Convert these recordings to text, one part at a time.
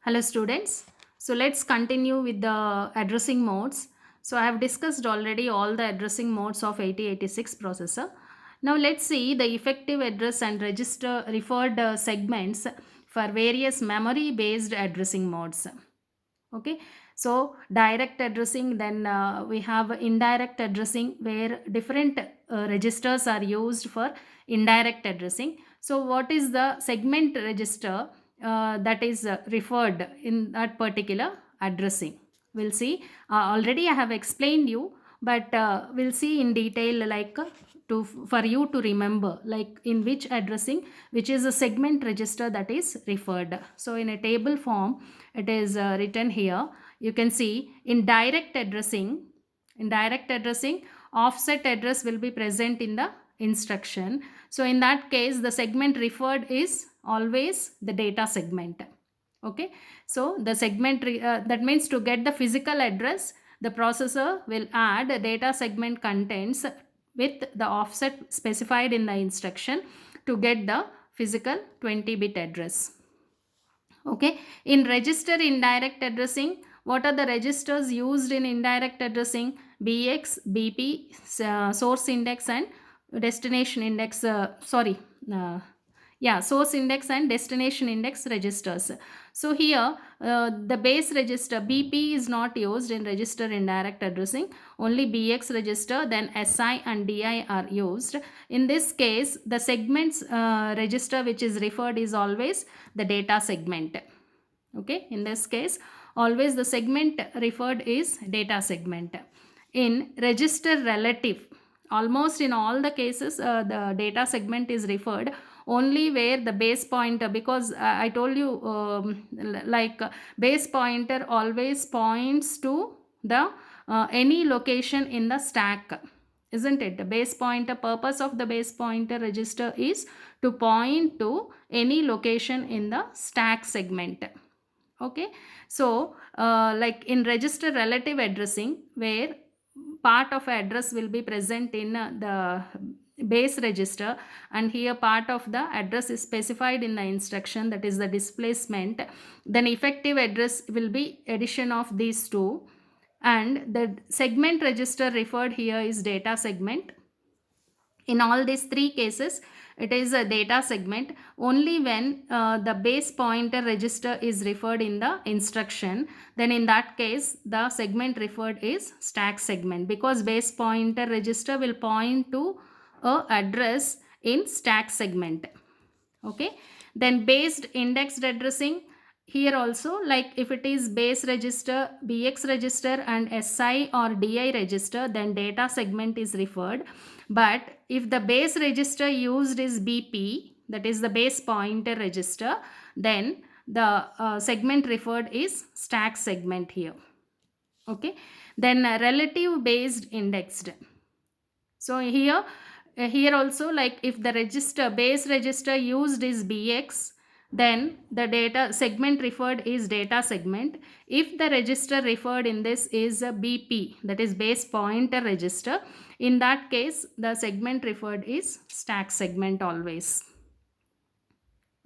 Hello students. So let's continue with the addressing modes. So I have discussed already all the addressing modes of 8086 processor. Now let's see the effective address and register referred segments for various memory based addressing modes. Okay, so direct addressing, then we have indirect addressing where different registers are used for indirect addressing. So what is the segment register that is referred in that particular addressing? We'll see. Already I have explained you, but we'll see in detail, like to for you to remember, like in which addressing, which is a segment register that is referred. So in a table form it is written here. You can see in direct addressing, offset address will be present in the instruction. So in that case, the segment referred is always the data segment. Okay, so the that means to get the physical address, the processor will add a data segment contents with the offset specified in the instruction to get the physical 20-bit address. Okay, in register indirect addressing, what are the registers used in indirect addressing? BX, BP, source index and destination index. Uh, Source index and destination index registers. So here the base register BP is not used in register indirect addressing. Only BX register, then SI and DI are used. In this case, the segments register which is referred is always the data segment. Okay, in this case always the segment referred is data segment. In register relative, almost in all the cases the data segment is referred only where the base pointer, because I told you base pointer always points to the any location in the stack, isn't it? The base pointer, purpose of the base pointer register is to point to any location in the stack segment. Okay, so like in register relative addressing, where part of address will be present in the base register, and here part of the address is specified in the instruction, that is the displacement, then effective address will be addition of these two, and the segment register referred here is data segment. In all these three cases, it is a data segment only when the base pointer register is referred in the instruction. Then in that case, the segment referred is stack segment, because base pointer register will point to a address in stack segment. Okay, then based indexed addressing, here also, like if it is base register, BX register and SI or DI register, then data segment is referred. But if the base register used is BP, that is the base pointer register, then the segment referred is stack segment here. Okay, then relative based indexed. So here also, like if the register base register used is BX, then the data segment referred is data segment. If the register referred in this is a BP, that is base pointer register, in that case the segment referred is stack segment always.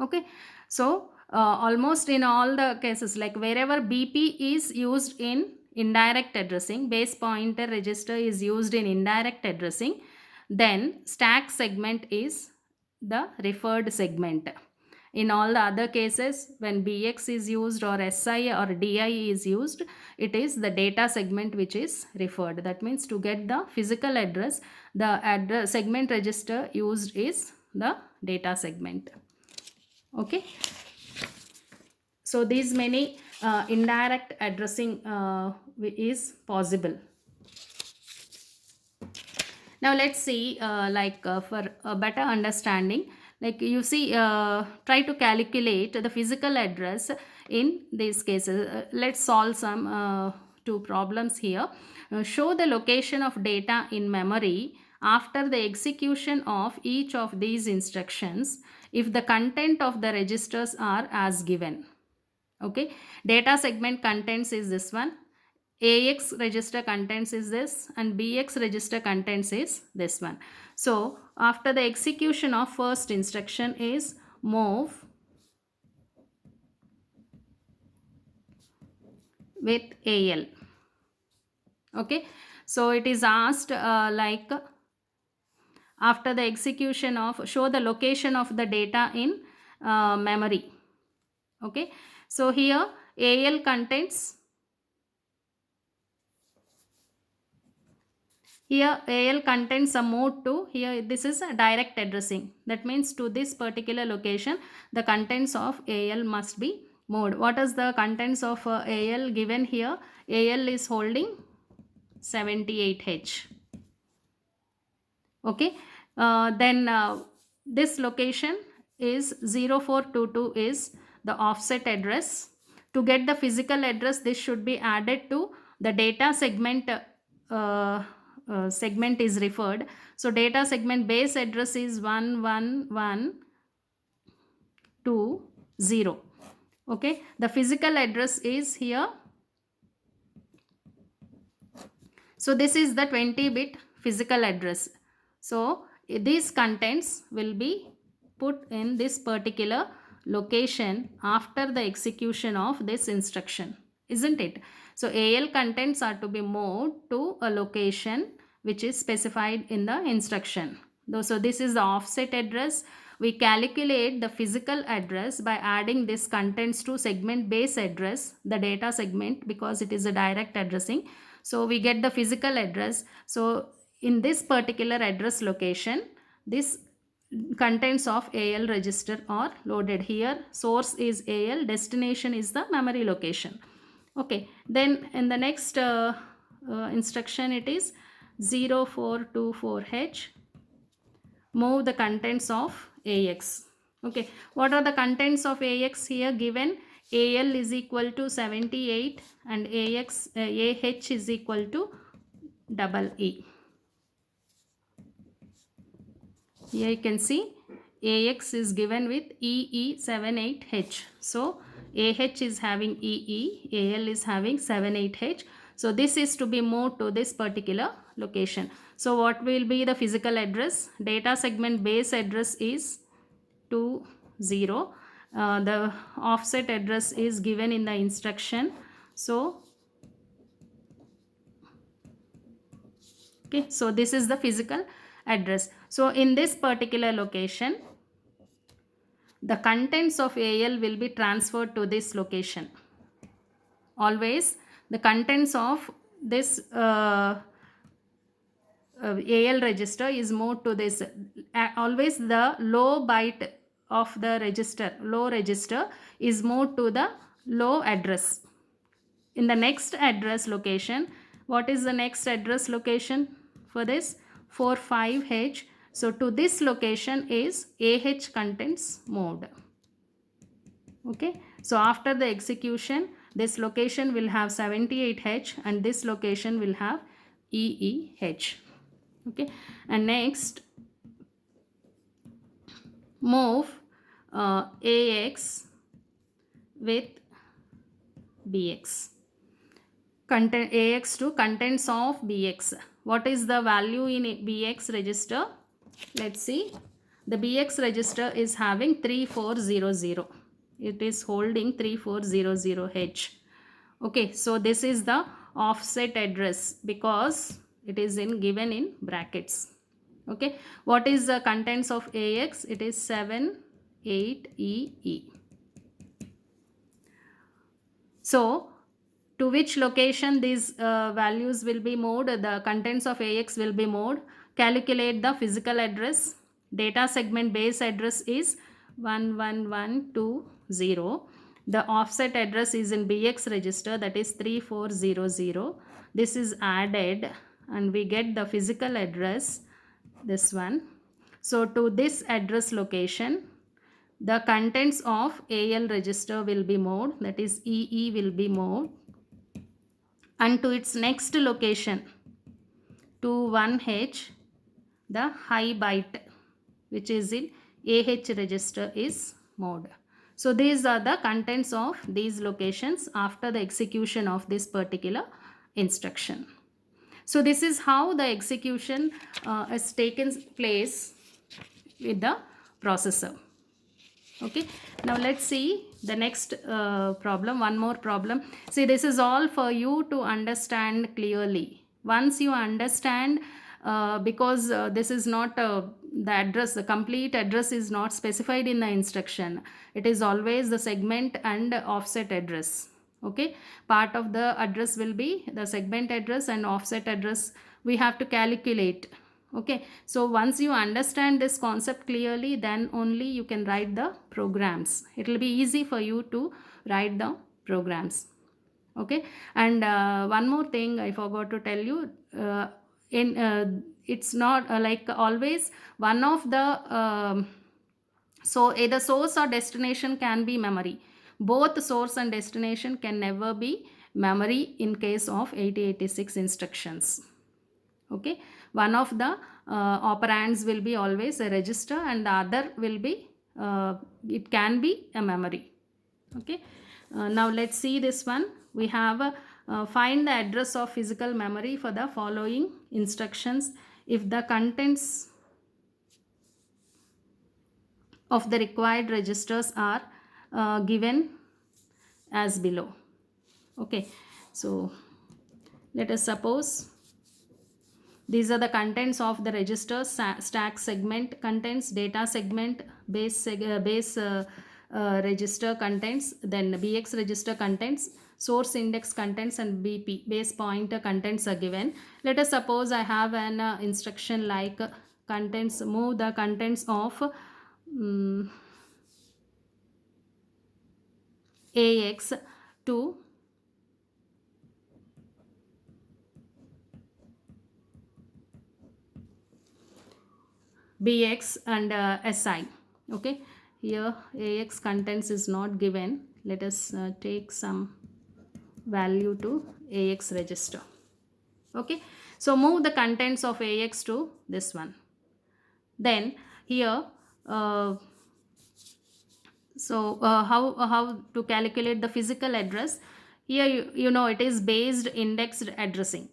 Okay, so almost in all the cases, like wherever BP is used in indirect addressing, base pointer register is used in indirect addressing, then stack segment is the referred segment. In all the other cases, when BX is used or SI or DI is used, it is the data segment which is referred. That means to get the physical address, the address segment register used is the data segment. Okay, so these many indirect addressing is possible. Now let's see, for a better understanding, like you see, try to calculate the physical address in these cases. Let's solve some two problems here. Show the location of data in memory after the execution of each of these instructions if the content of the registers are as given. Okay, data segment contents is this one, AX register contents is this, and BX register contents is this one. So after the execution of first instruction is move with AL. Okay, so it is asked like after the execution of, show the location of the data in memory. Okay, so here AL contains, here AL contains a mode to, here this is a direct addressing. That means to this particular location, the contents of AL must be moved. What is the contents of AL given here? AL is holding 78H. Okay, then this location is 0422 is the offset address. To get the physical address, this should be added to the data segment. Segment is referred. So data segment base address is 11120. Okay, the physical address is here. So this is the 20-bit physical address. So these contents will be put in this particular location after the execution of this instruction, isn't it? So AL contents are to be moved to a location which is specified in the instruction. So this is the offset address. We calculate the physical address by adding this contents to segment base address, the data segment, because it is a direct addressing. So we get the physical address. So in this particular address location, this contents of AL register are loaded. Here source is AL, destination is the memory location. Okay, then in the next instruction it is 0424H, move the contents of AX. Okay, what are the contents of AX here given? AL is equal to 78 and AH is equal to EE. Here you can see AX is given with EE78H. So AH is having EE, AL is having 78H. So this is to be moved to this particular location. So what will be the physical address? Data segment base address is 20. The offset address is given in the instruction. So okay, so this is the physical address. So in this particular location, the contents of AL will be transferred to this location. Always the contents of this AL register is moved to this. Always the low byte of the register, low register, is moved to the low address. In the next address location, what is the next address location for this? 45H. So to this location is AH contents moved. Okay, so after the execution, this location will have 78H and this location will have EEH. Okay, and next move AX with BX. Content AX to contents of BX. What is the value in BX register? Let's see. The BX register is having 3400. It is holding 3400H. Okay, so this is the offset address because it is given in brackets. Okay, what is the contents of AX? It is 78EE. So to which location these values will be moved? The contents of AX will be moved. Calculate the physical address. Data segment base address is 11120. The offset address is in BX register, that is 3400. This is added and we get the physical address, this one. So to this address location, the contents of AL register will be moved, that is EE will be moved, and to its next location, to 1H, the high byte which is in AH register is moved. So these are the contents of these locations after the execution of this particular instruction. So this is how the execution has taken place with the processor. Okay, now let's see the next problem, one more problem. See, this is all for you to understand clearly. Once you understand, because this is not the address, the complete address is not specified in the instruction. It is always the segment and offset address. Okay, part of the address will be the segment address, and offset address we have to calculate. Okay, so once you understand this concept clearly, then only you can write the programs. It will be easy for you to write the programs. Okay, and one more thing I forgot to tell you, in it's not like always one of the so either source or destination can be memory. Both source and destination can never be memory in case of 8086 instructions. Okay, one of the operands will be always a register, and the other will be it can be a memory. Okay, now let's see this one. We have find the address of physical memory for the following instructions if the contents of the required registers are given as below. Okay, so let us suppose these are the contents of the register. Stack segment contains, data segment, base register contents, then BX register contents, source index contents, and BP base pointer contents are given. Let us suppose I have an instruction like contents, move the contents of AX to BX and SI. Okay, here AX contents is not given. Let us take some value to AX register. Okay, so move the contents of AX to this one. Then here how to calculate the physical address? Here you know it is based indexed addressing,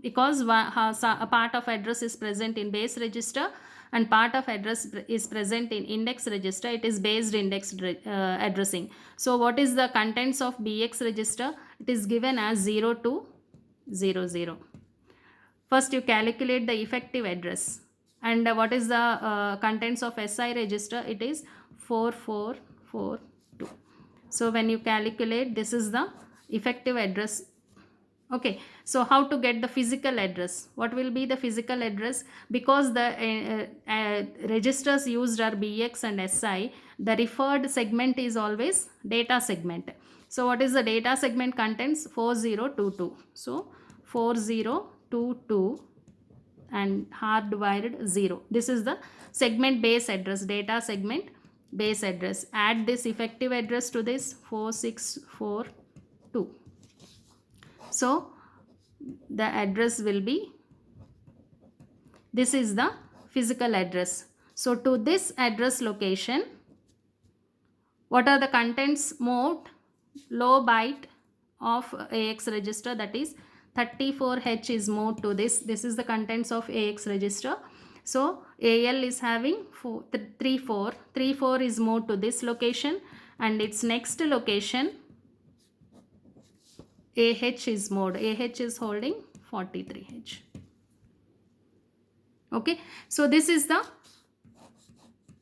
because a part of address is present in base register and part of address is present in index register. It is based indexed addressing. So what is the contents of BX register? It is given as 0 to 00. First you calculate the effective address, and what is the contents of SI register? It is 4442. So when you calculate, this is the effective address. Okay, so how to get the physical address? What will be the physical address? Because the registers used are BX and SI, the referred segment is always data segment. So what is the data segment contents? 4022. So 4022 and hardwired 0. This is the segment base address, data segment base address. Add this effective address to this 4642. So the address will be, this is the physical address. So to this address location, what are the contents moved? Low byte of AX register, that is 34H is moved to this. This is the contents of AX register. So AL is having 34. 34 is moved to this location, and its next location AH is moved. AH is holding 43H. Okay, so this is the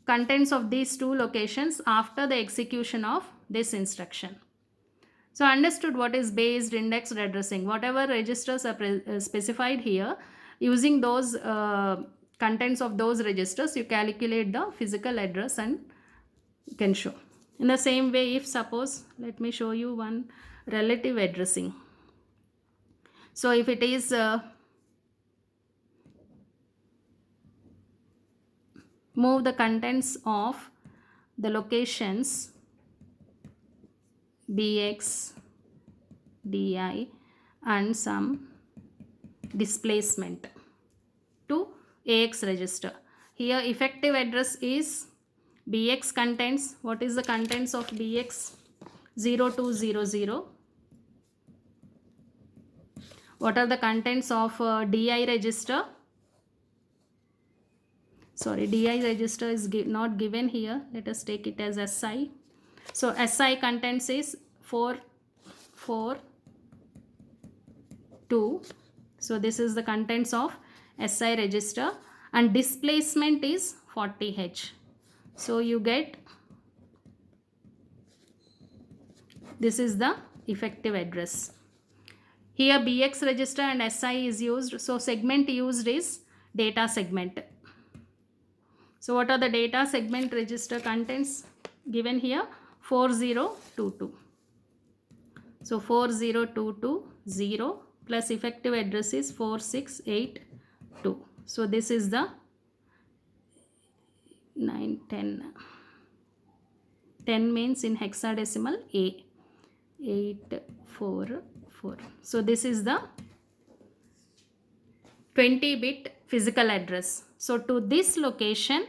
contents of these two locations after the execution of this instruction. So understood what is based indexed addressing. Whatever registers are specified here, using those contents of those registers, you calculate the physical address and you can show. In the same way, if suppose, let me show you one relative addressing. So if it is move the contents of the locations BX, DI and some displacement to AX register. Here effective address is BX contents. What is the contents of BX? 0200. What are the contents of DI register? Sorry, DI register is not given here. Let us take it as SI. So SI contents is 442. So this is the contents of SI register, and displacement is 40H. So you get, this is the effective address. Here BX register and SI is used. So segment used is data segment. So what are the data segment register contents given here? 4022. So 40220 plus effective address is 4682. So this is the 9, 10. 10 means in hexadecimal A. 844. So this is the 20-bit physical address. So to this location,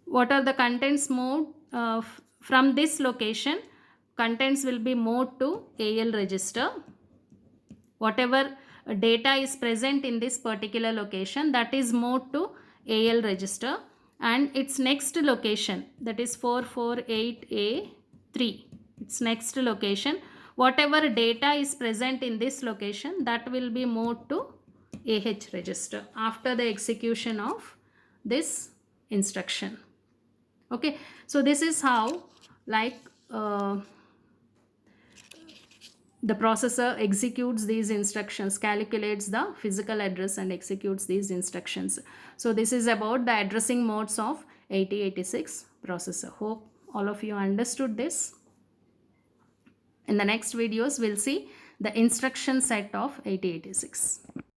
what are the contents moved from this location? Contents will be moved to AL register. Whatever data is present in this particular location, that is moved to AL register, and its next location, that is 448A3, its next location, whatever data is present in this location, that will be moved to AH register after the execution of this instruction. Okay, so this is how, like, the processor executes these instructions, calculates the physical address and executes these instructions. So this is about the addressing modes of 8086 processor. Hope all of you understood this. In the next videos, we'll see the instruction set of 8086.